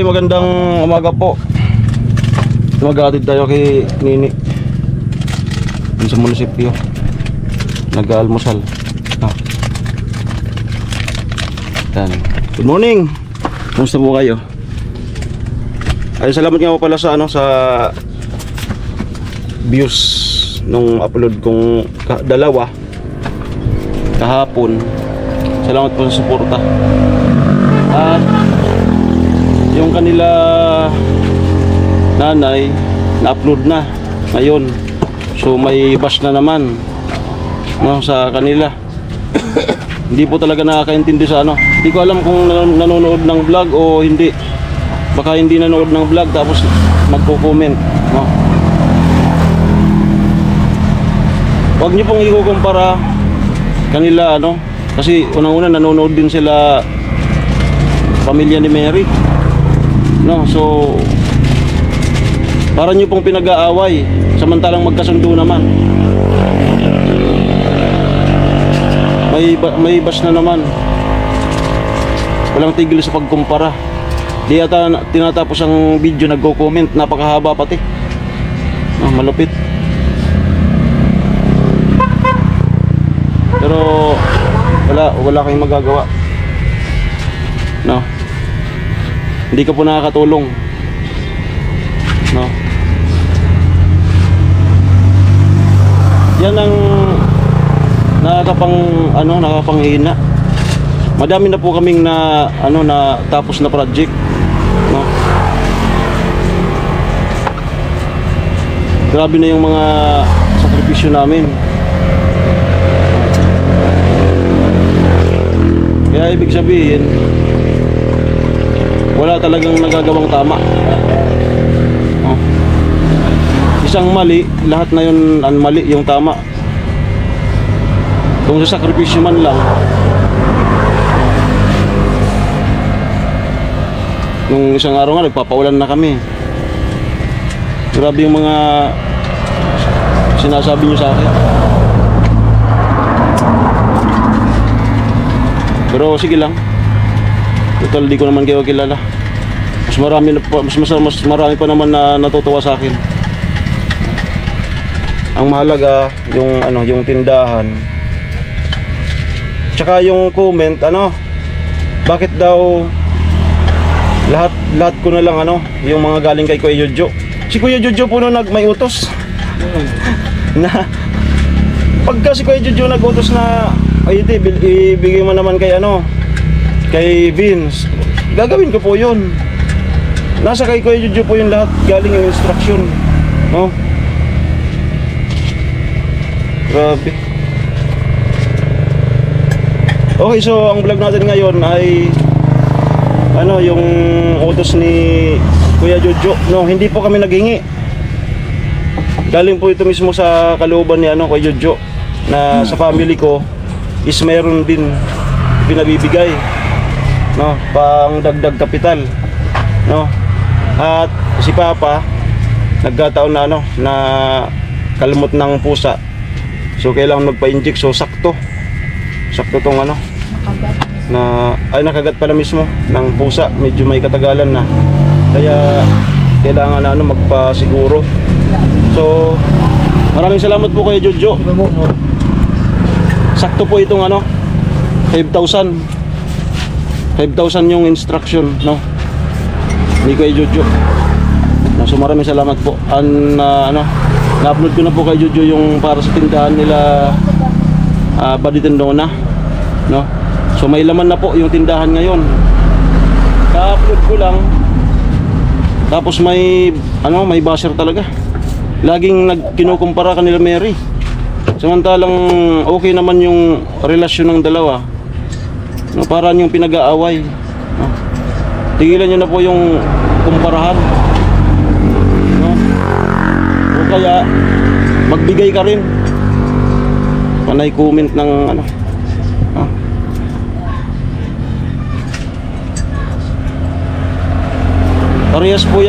magandang umaga po. Mag-aatid tayo kay Nini dun sa munisipyo. Nag-aalmusal. Good morning. Kumusta po kayo? Ay, salamat nga po pala sa sa views nung upload kong dalawa kahapon. Salamat po sa suporta. At yung kanila nanay na-upload na ngayon. So may bash na naman sa kanila. Hindi po talaga nakakaintindi sa Hindi ko alam kung nanonood ng vlog o hindi. Baka hindi nanonood ng vlog tapos magko-comment, Huwag niyo pong ikukumpara kanila kasi unang-una nanonood din sila pamilya ni Mary. So para niyo pong pinag-aaway samantalang magkasundo naman. May bash na naman. Walang tigil sa pagkumpara. Di yata tinatapos ang video, nagko-comment, napakahaba pati. Malupit. Pero wala kayong magagawa. Hindi ka po nakakatulong. Yan ang nakapanghina. Madami na po kaming na tapos na project, Grabe na yung mga sakripisyo namin. Kaya ibig sabihin wala talagang nagagawang tama. Isang mali, lahat na yun mali, yung tama. Kung sa sakripisyo man lang. Nung isang araw nga nagpapaulan na kami. Grabe yung mga sinasabi nyo sa akin. Pero sige lang. Total di ko naman kayo kilala. Mas marami pa naman na natutuwa sa akin. Ang mahalaga yung tindahan. Tsaka yung comment, bakit daw lahat ko na lang yung mga galing kay Kuya Jojo. Si Kuya Jojo po nung may utos na pagka si Kuya Jojo nag-utos na ibigay mo naman kay kay Vince, gagawin ko po yun. Nasa kay Kuya Jojo po yung lahat, galing yung instruction, Grabe. Okay, so ang vlog natin ngayon ay yung utos ni Kuya Jojo. Hindi po kami naghingi. Galing po ito mismo sa kalooban ni Kuya Jojo na sa family ko is meron din pinabibigay pang dagdag kapital. At si Papa nagkataon na kalmot ng pusa. So kailangan magpa-inject. So sakto tong nakagat pala mismo ng pusa, medyo may katagalan na, kaya kailangan magpasiguro. So maraming salamat po kay Jojo. Sakto po itong 5,000 yung instruction ni kay Jojo. So maraming salamat po. Na-upload ko na po kay Jojo yung para sa tindahan nila Baditendona, So may laman na po yung tindahan ngayon. Ka-upload ko lang. Tapos may basher talaga. Laging kinukumpara kanila Mary. Samantalang okay naman yung relasyon ng dalawa. Parang yung pinag-aaway. Tigilan nyo na po yung kumparahan. O kaya magbigay ka rin. Panay comment ng parehas po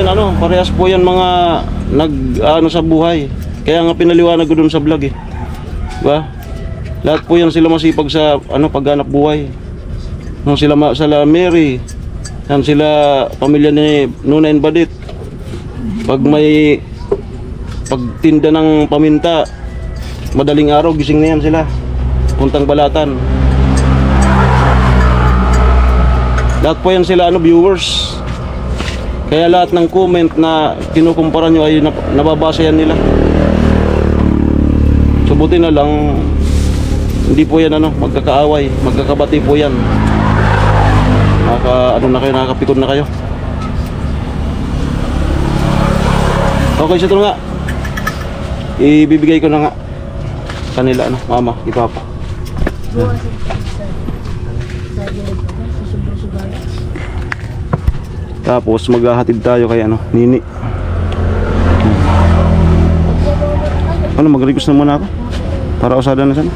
yan mga sa buhay. Kaya nga pinaliwanag ko dun sa vlog diba? Lahat po yan sila masipag sa pagganap buhay. Sila Mary, Yan sila, pamilya ni Nuna and Badit. Pag may pagtinda ng paminta, madaling araw gising na yan sila. Puntang Balatan. Lahat po yan sila viewers. Kaya lahat ng comment na kinukumpara nyo ay nababasa yan nila. So buti na lang hindi po yan magkakaaway, magkakabati po yan. Nakakapikon na kayo. Okay, so ito nga. Ibibigay ko na nga kanila mama, ipapa. Tapos maghahatid tayo kay Nini. Mag-request na muna ako para usada na sana.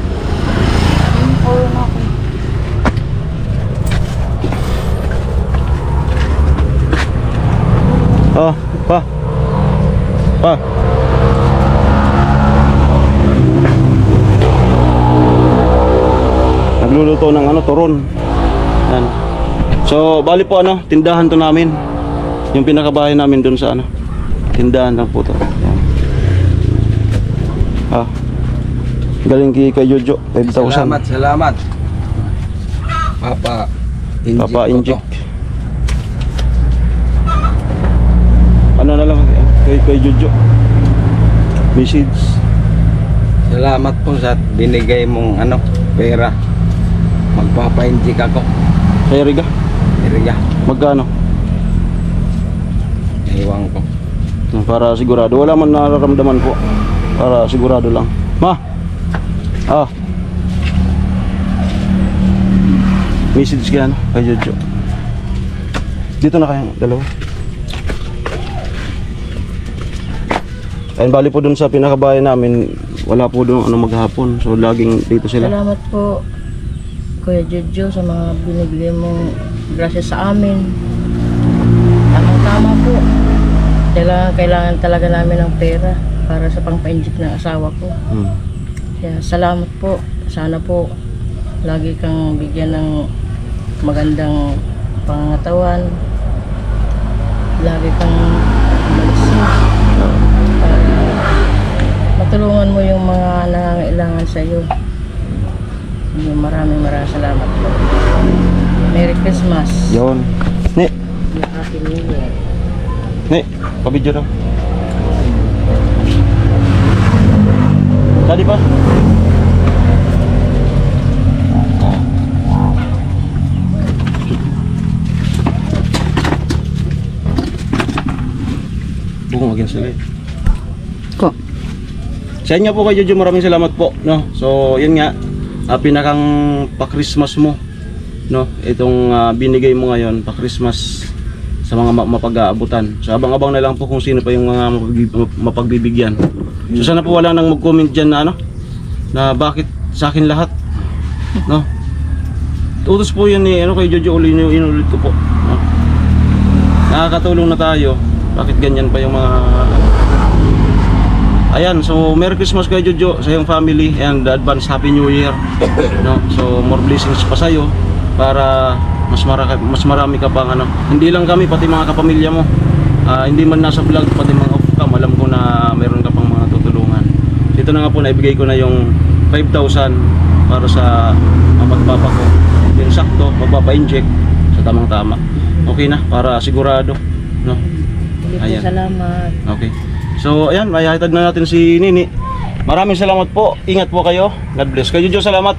Oh, pa. Nagluluto ng turon. Yan. So, bali po tindahan to namin. Yung pinakabahay namin dun sa tindahan lang po to. Yan. Galing kay Jojo, 5,000. Salamat. Papa Injik. Na lang kay Jojo. Message. Salamat po sa binigay mong pera. Magpapa-injik ako. Kay Riga? Magkano? Iwan ko. Para sigurado. Wala man nararamdaman po. Para sigurado lang. Ma! Message ka kay Jojo. Dito na kayong dalawa. Ayun, bali po dun sa pinakabahay namin, wala po dun maghapon. So laging dito sila. Salamat po Kuya Jojo sa mga binigay mong grasya sa amin. Tama po. Kailangan talaga namin ng pera para sa pangpa-inject ng asawa ko. Kaya salamat po. Sana po lagi kang bigyan ng magandang pangangatawan. Lagi kang malis. Matulungan mo yung mga nangangailangan sa iyo. Maraming salamat po. Merry Christmas. Yon. Ni. Happy New Year. Ni, pabidyo daw. Tadi pa. Bukong agin sila. Ko. Sa inyo po kay Jojo, maraming salamat po, So, yun nga, pinakang pa-Christmas mo, itong binigay mo ngayon, pa-Christmas sa mga mapag-aabutan. So, abang-abang na lang po kung sino pa yung mga mapagbibigyan. So, sana po wala nang mag-comment dyan na bakit sa akin lahat, Utos po yun kay Jojo, inulit ko po, Nakakatulong na tayo, bakit ganyan pa yung mga Ayan, so Merry Christmas kay Jojo sa iyong family and advance Happy New Year. So more blessings pa sa iyo para mas marami ka pang Hindi lang kami, pati mga kapamilya mo. Hindi man nasa vlog, pati mga off-cam, alam ko na meron ka pang mga tutulungan. Dito na nga po, naibigay ko na yung 5,000 para sa magpapa ko. Yung sakto, magpapa-inject sa tamang-tama. Okay na, para sigurado. Ayan. Salamat. Okay. So ayan, mayahatid na natin si Nini. Maraming salamat po. Ingat po kayo. God bless. Kay Jojo, salamat.